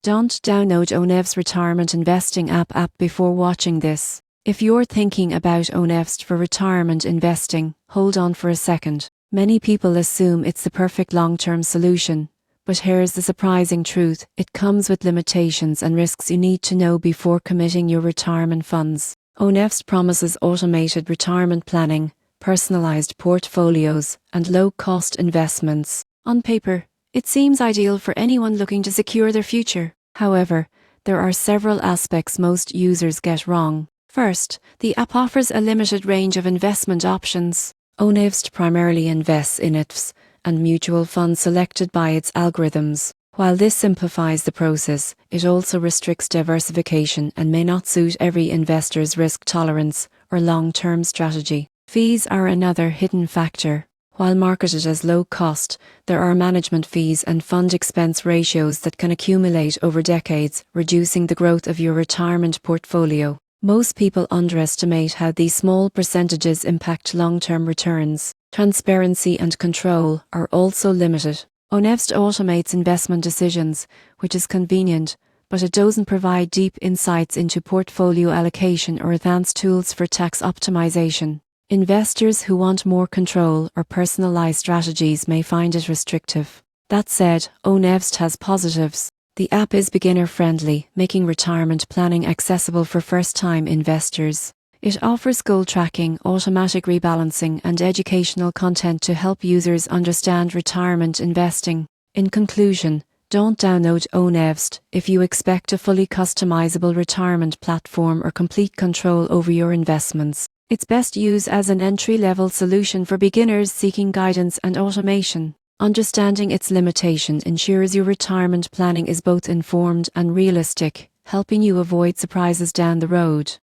Don't download OneVest retirement investing app before watching this. If you're thinking about OneVest for retirement investing, hold on for a second. Many people assume it's the perfect long-term solution. But here's the surprising truth: it comes with limitations and risks you need to know before committing your retirement funds. OneVest promises automated retirement planning, personalized portfolios, and low-cost investments. On paper, it seems ideal for anyone looking to secure their future. However, there are several aspects most users get wrong. First, the app offers a limited range of investment options. OneVest primarily invests in ETFs and mutual funds selected by its algorithms. While this simplifies the process, it also restricts diversification and may not suit every investor's risk tolerance or long-term strategy. Fees are another hidden factor. While marketed as low cost, there are management fees and fund expense ratios that can accumulate over decades, reducing the growth of your retirement portfolio. Most people underestimate how these small percentages impact long-term returns. Transparency and control are also limited. OneVest automates investment decisions, which is convenient, but it doesn't provide deep insights into portfolio allocation or advanced tools for tax optimization. Investors who want more control or personalized strategies may find it restrictive. That said, OneVest has positives. The app is beginner-friendly, making retirement planning accessible for first-time investors. It offers goal tracking, automatic rebalancing, and educational content to help users understand retirement investing. In conclusion, don't download OneVest if you expect a fully customizable retirement platform or complete control over your investments. It's best used as an entry-level solution for beginners seeking guidance and automation. Understanding its limitations ensures your retirement planning is both informed and realistic, helping you avoid surprises down the road.